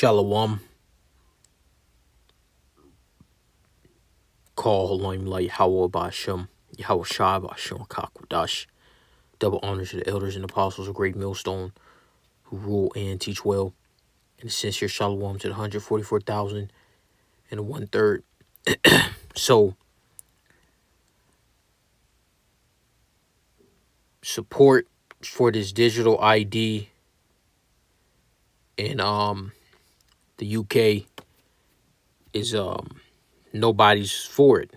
Shalom. Call Limelight Howell Basham, Yahweh Shai Basham Kakwadash. Double honor to the elders and apostles of Great Millstone who rule and teach well. And a sincere shalom to the 144,000 and 1/3. So, support for this digital ID in the UK is nobody's for it.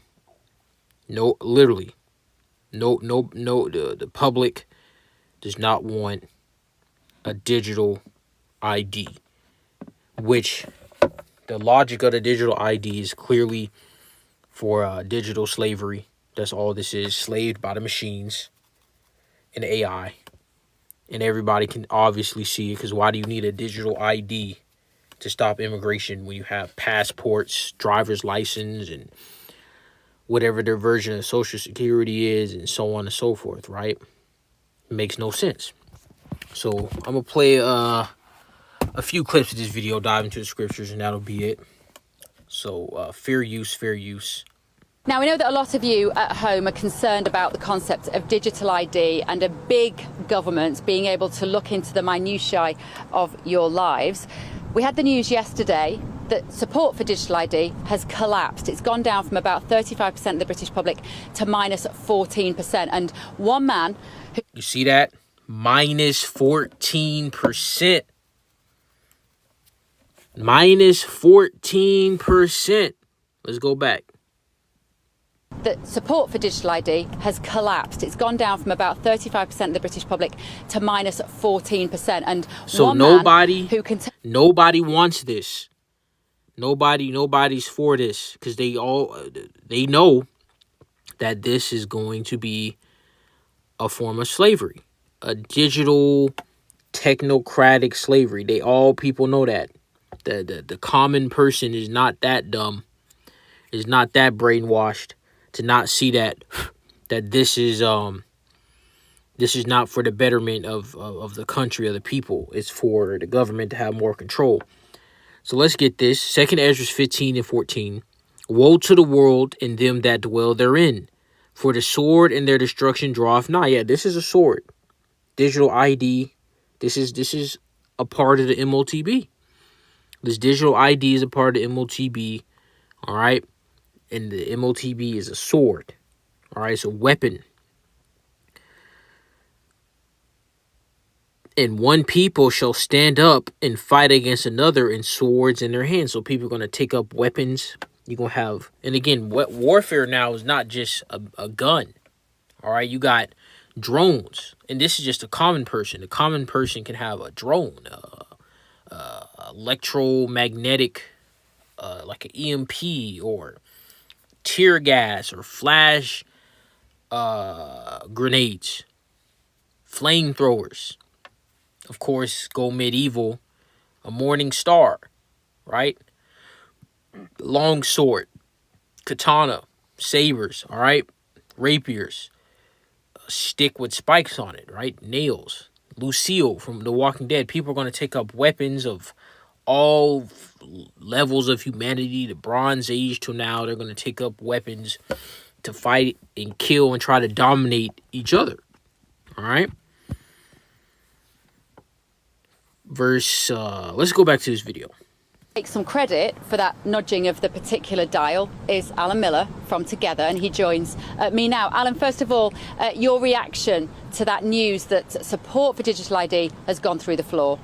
No, literally. No, the public does not want a digital ID, which the logic of the digital ID is clearly for digital slavery. That's all this is, slaved by the machines and AI. And everybody can obviously see it, because why do you need a digital ID to stop immigration when you have passports, driver's license, and whatever their version of Social Security is, and so on and so forth, right? It makes no sense. So I'm going to play a few clips of this video, dive into the scriptures, and that'll be it. So fair use, fair use. Now, we know that a lot of you at home are concerned about the concept of digital ID and a big government being able to look into the minutiae of your lives. We had the news yesterday that support for digital ID has collapsed. It's gone down from about 35% of the British public to minus 14%. And one man... You see that? Minus 14%. Minus 14%. Let's go back. That support for digital ID has collapsed. It's gone down from about 35% of the British public to minus 14%. And so one nobody man who can nobody wants this. Nobody's for this, because they know that this is going to be a form of slavery, a digital technocratic slavery. People know that. The common person is not that dumb, is not that brainwashed to not see that this is not for the betterment of the country, of the people. It's for the government to have more control. So let's get this. 2 Ezra 15 and 14. Woe to the world and them that dwell therein, for the sword and their destruction draweth nigh. Yeah, this is a sword. Digital ID. This is a part of the MOTB. This digital ID is a part of the MOTB. All right. And the MOTB is a sword. All right, it's a weapon. And one people shall stand up and fight against another in swords in their hands. So people are going to take up weapons. You're going to have, and again, warfare now is not just a gun. All right, you got drones. And this is just a common person. A common person can have a drone, electromagnetic, like an EMP, or tear gas, or flash grenades, flamethrowers. Of course, go medieval, a morning star, right? Long sword, katana, sabers, all right? Rapiers, a stick with spikes on it, right? Nails. Lucille from The Walking Dead. People are going to take up weapons of all levels of humanity, the Bronze Age till now. They're going to take up weapons to fight and kill and try to dominate each other. All right. Let's go back to this video. Take some credit for that nudging of the particular dial is Alan Miller from Together, and he joins me now. Alan, first of all, your reaction to that news that support for digital ID has gone through the floor.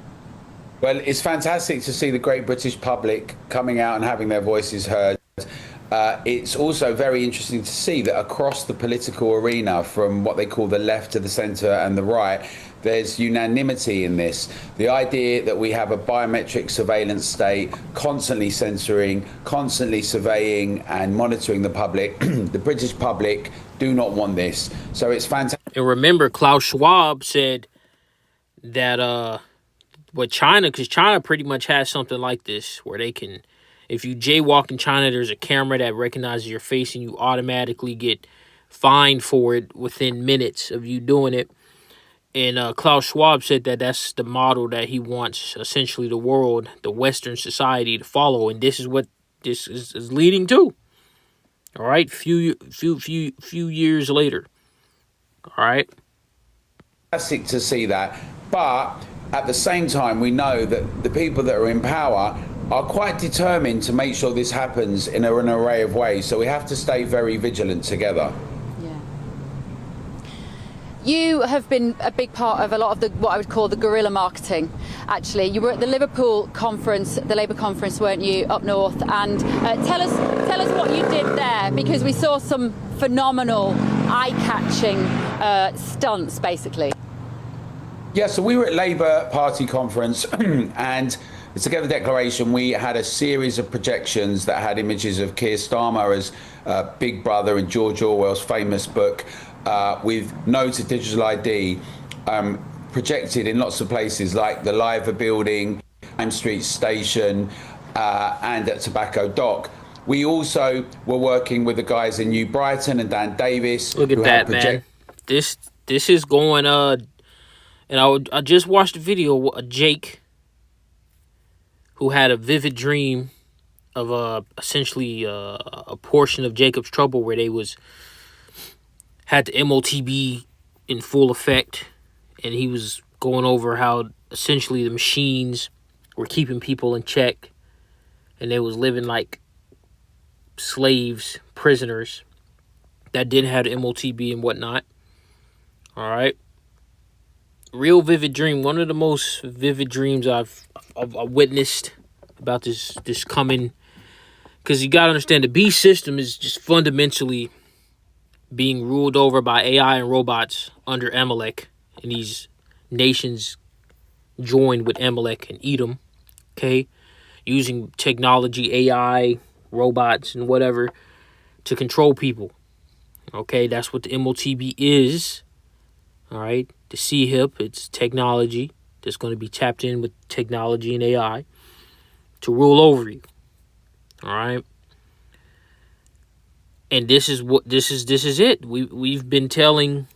Well, it's fantastic to see the great British public coming out and having their voices heard. It's also very interesting to see that across the political arena, from what they call the left to the centre and the right, there's unanimity in this. The idea that we have a biometric surveillance state constantly censoring, constantly surveying and monitoring the public. The British public do not want this. So it's fantastic. And remember, Klaus Schwab said that with China, because China pretty much has something like this, where they can, if you jaywalk in China, there's a camera that recognizes your face and you automatically get fined for it within minutes of you doing it. And Klaus Schwab said that that's the model that he wants essentially the world, the Western society, to follow, and this is what this is leading to. All right, few years later. All right. Fantastic to see that, but at the same time, we know that the people that are in power are quite determined to make sure this happens in an array of ways. So we have to stay very vigilant together. Yeah. You have been a big part of a lot of the what I would call the guerrilla marketing. Actually, you were at the Liverpool conference, the Labour conference, weren't you, up north? And tell us what you did there, because we saw some phenomenal, eye-catching stunts, basically. Yeah, so we were at Labour Party conference and the Together Declaration, we had a series of projections that had images of Keir Starmer as Big Brother in George Orwell's famous book with no to digital ID projected in lots of places like the Liver building, Lime Street Station and at Tobacco Dock. We also were working with the guys in New Brighton and Dan Davis. Look at that, man. This is going and I just watched a video of Jake, who had a vivid dream of essentially a portion of Jacob's Trouble where they had the MOTB in full effect, and he was going over how essentially the machines were keeping people in check, and they was living like slaves, prisoners that didn't have the MOTB and whatnot. All right. Real vivid dream. One of the most vivid dreams I've witnessed about this coming, because you gotta understand the beast system is just fundamentally being ruled over by AI and robots under Amalek, and these nations joined with Amalek and Edom, okay, using technology, AI, robots, and whatever to control people. Okay, that's what the MOTB is. All right, the CHIP, it's technology that's going to be tapped in with technology and AI to rule over you. All right, and this is it. We've been telling,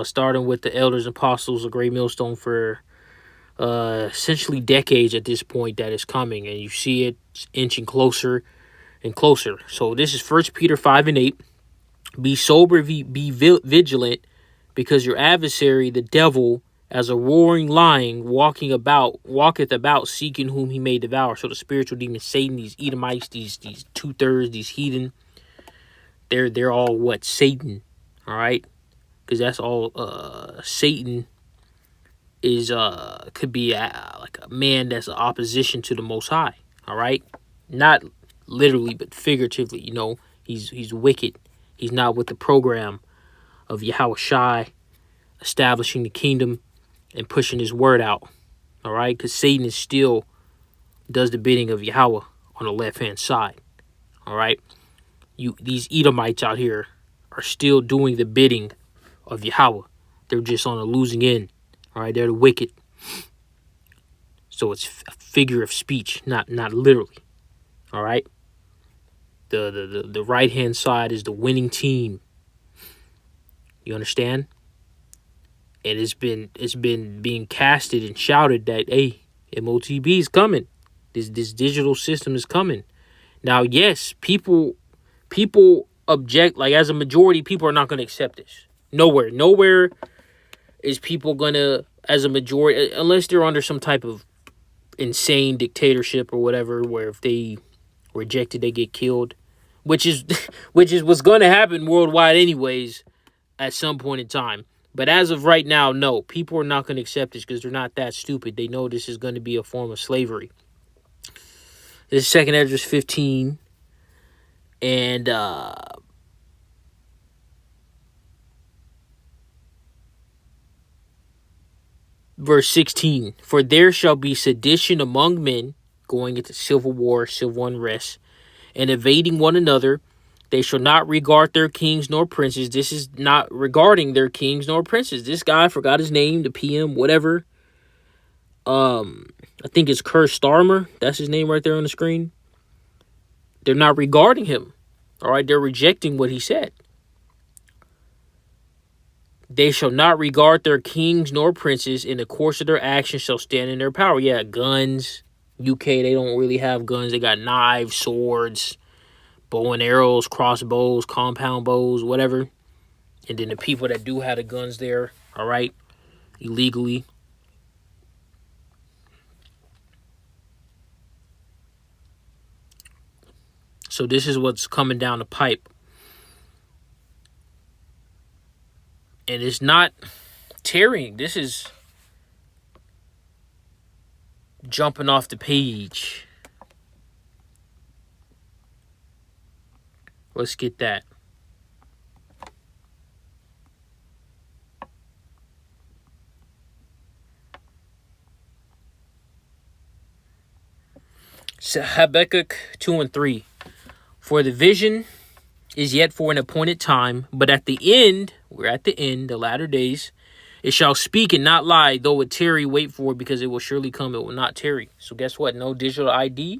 starting with the elders and apostles of Great Millstone for essentially decades at this point, that is coming, and you see it inching closer and closer. So this is 1 Peter 5:8. Be sober, be vigilant, because your adversary, the devil, as a roaring lion, walketh about, seeking whom he may devour. So the spiritual demon Satan, these Edomites, these 2/3, these heathen, they're all what? Satan. All right, because that's all. Satan is could be like a man that's an opposition to the Most High. All right, not literally but figuratively. You know, he's wicked. He's not with the program of Yahweh Shai establishing the kingdom and pushing his word out. All right, because Satan still does the bidding of Yahweh on the left hand side. All right, these Edomites out here are still doing the bidding of Yahweh. They're just on a losing end. All right, they're the wicked. So it's a figure of speech, not literally. All right. The right hand side is the winning team. You understand? And it's been being casted and shouted that, hey, MOTB is coming. This digital system is coming. Now, yes, people object. Like, as a majority, people are not going to accept this. Nowhere is people gonna, as a majority, unless they're under some type of insane dictatorship or whatever, where if they reject it, they get killed, which is what's going to happen worldwide anyways at some point in time. But as of right now, no, people are not going to accept this because they're not that stupid. They know this is going to be a form of slavery. This is 2 Esdras 15, and verse 16. For there shall be sedition among men, going into civil war, civil unrest, and evading one another. They shall not regard their kings nor princes. This is not regarding their kings nor princes. This guy, I forgot his name, the PM, whatever. I think it's Keir Starmer. That's his name right there on the screen. They're not regarding him. All right, they're rejecting what he said. They shall not regard their kings nor princes. In the course of their actions shall stand in their power. Yeah, guns. UK, they don't really have guns. They got knives, swords, bow and arrows, crossbows, compound bows, whatever. And then the people that do have the guns there, all right, illegally. So this is what's coming down the pipe. And it's not tearing. This is jumping off the page. Let's get that. So Habakkuk 2 and 3. For the vision is yet for an appointed time, but at the end, we're at the end, the latter days, it shall speak and not lie, though it tarry, wait for it, because it will surely come, it will not tarry. So guess what? No digital ID.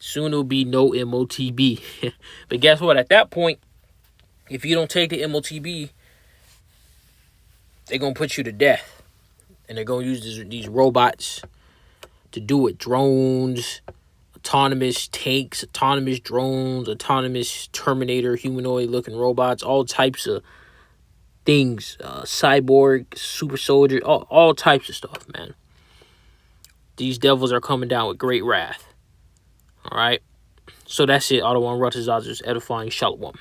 Soon it will be no MOTB. But guess what? At that point, if you don't take the MOTB, they're going to put you to death. And they're going to use these robots to do it. Drones, autonomous tanks, autonomous drones, autonomous Terminator, humanoid-looking robots, all types of things. Cyborg, super soldier, all types of stuff, man. These devils are coming down with great wrath. All right? So that's it. Auto Unrest is edifying. Shalom.